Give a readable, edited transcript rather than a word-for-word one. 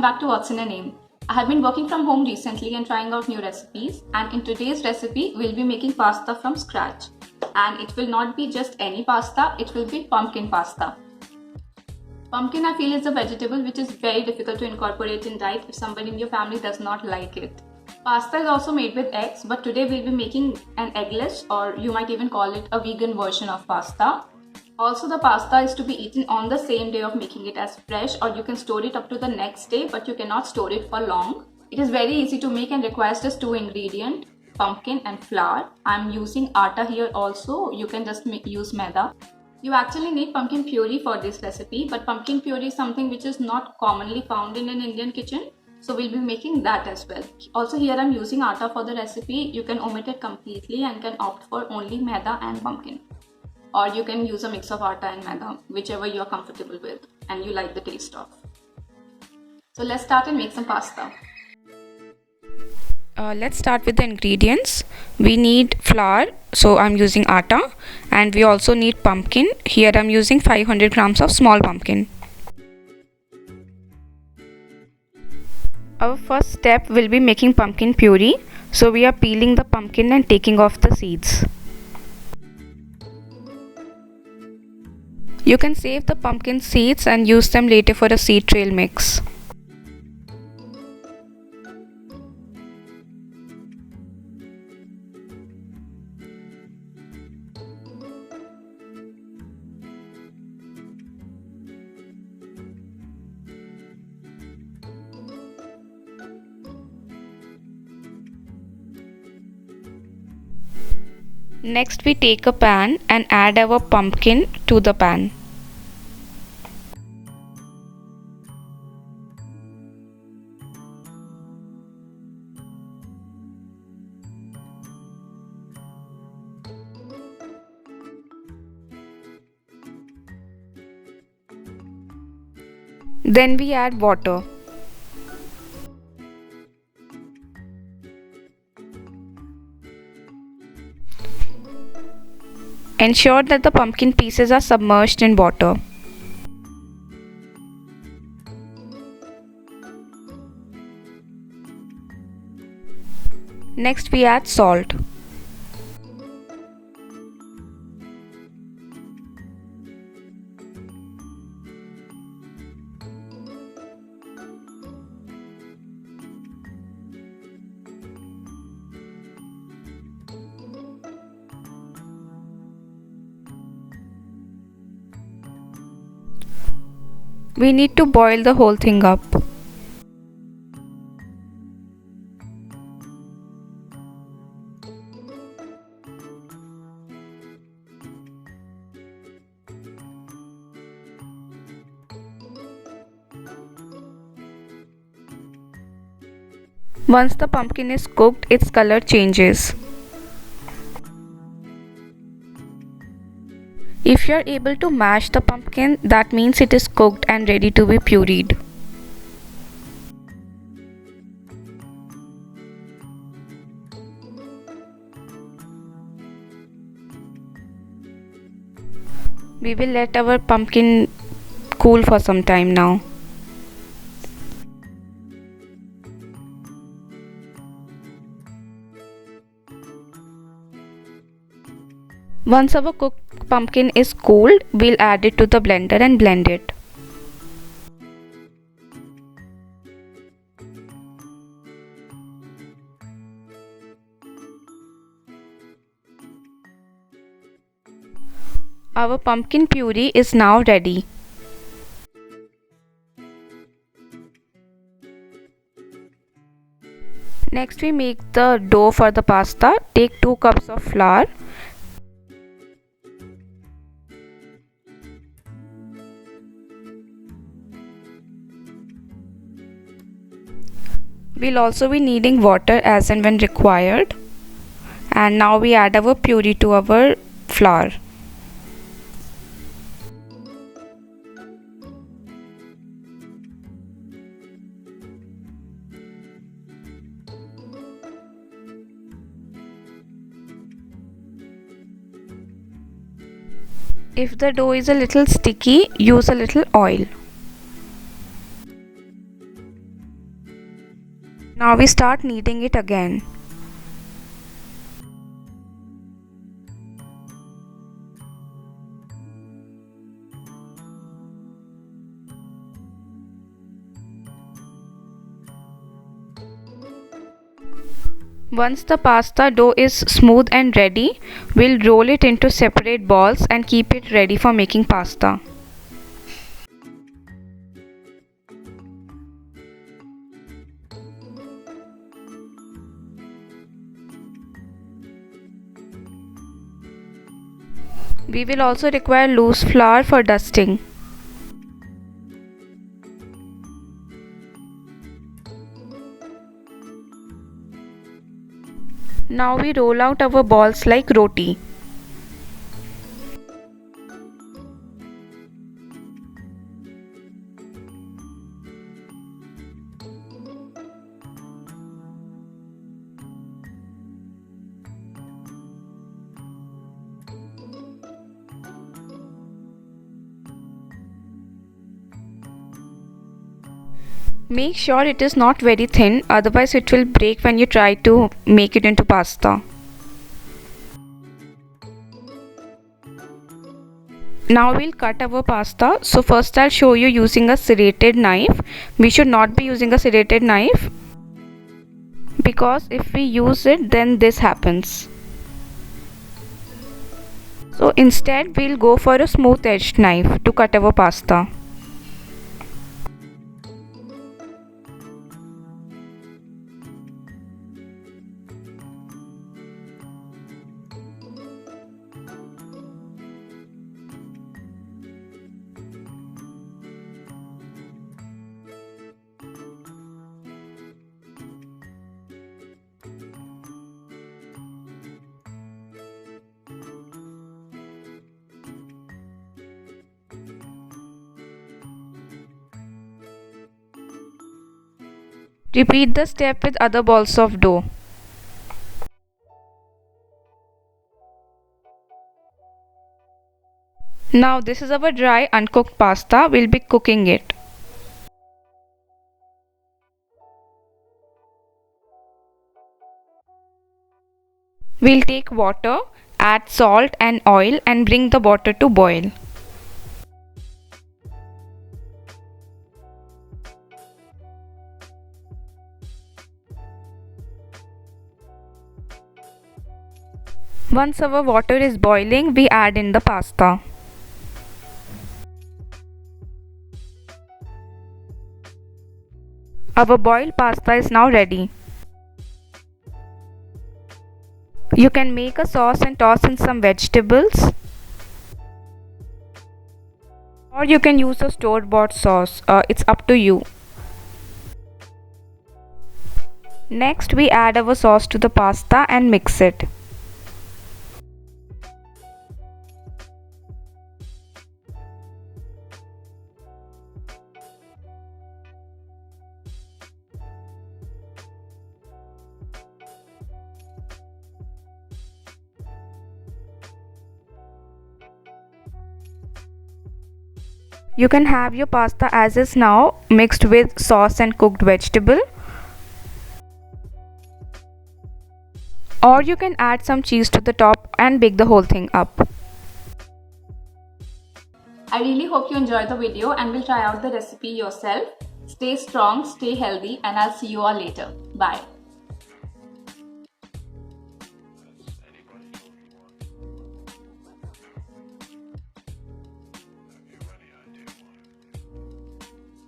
back to What's in a Name. I have been working from home recently and trying out new recipes, and in today's recipe, we'll be making pasta from scratch. And it will not be just any pasta, it will be pumpkin pasta. Pumpkin, I feel, is a vegetable which is very difficult to incorporate in diet if somebody in your family does not like it. Pasta is also made with eggs, but today we'll be making an eggless, or you might even call it a vegan version of pasta. Also, the pasta is to be eaten on the same day of making it as fresh, or you can store it up to the next day, but you cannot store it for long. It is very easy to make and requires just two ingredients, pumpkin and flour. I'm using atta here also. You can just use maida. You actually need pumpkin puree for this recipe, but pumpkin puree is something which is not commonly found in an Indian kitchen. So we'll be making that as well. Also here I'm using atta for the recipe. You can omit it completely and can opt for only maida and pumpkin. Or you can use a mix of atta and maida, whichever you are comfortable with and you like the taste of. So let's start and make some pasta. Let's start with the ingredients. We need flour, so I'm using atta, and we also need pumpkin. Here I'm using 500 grams of small pumpkin. Our first step will be making pumpkin puree. So we are peeling the pumpkin and taking off the seeds. You can save the pumpkin seeds and use them later for a seed trail mix. Next, we take a pan and add our pumpkin to the pan. Then we add water. Ensure that the pumpkin pieces are submerged in water. Next, we add salt. We need to boil the whole thing up. Once the pumpkin is cooked, its color changes. If you are able to mash the pumpkin, that means it is cooked and ready to be pureed. We will let our pumpkin cool for some time now. Once our cooked pumpkin is cooled, we'll add it to the blender and blend it. Our pumpkin puree is now ready. Next, we make the dough for the pasta. Take 2 cups of flour. We'll also be needing water as and when required. And now we add our puree to our flour. If the dough is a little sticky, use a little oil. Now we start kneading it again. Once the pasta dough is smooth and ready, we'll roll it into separate balls and keep it ready for making pasta. We will also require loose flour for dusting. Now we roll out our balls like roti. Make sure it is not very thin, otherwise it will break when you try to make it into pasta. Now we'll cut our pasta. So first I'll show you using a serrated knife. We should not be using a serrated knife because if we use it, then this happens. So instead we'll go for a smooth edged knife to cut our pasta. Repeat the step with other balls of dough. Now this is our dry uncooked pasta. We'll be cooking it. We'll take water, add salt and oil and bring the water to boil. Once our water is boiling, we add in the pasta. Our boiled pasta is now ready. You can make a sauce and toss in some vegetables, or you can use a store-bought sauce. It's up to you. Next, we add our sauce to the pasta and mix it. You can have your pasta as is now, mixed with sauce and cooked vegetable. Or you can add some cheese to the top and bake the whole thing up. I really hope you enjoyed the video and will try out the recipe yourself. Stay strong, stay healthy, and I'll see you all later. Bye.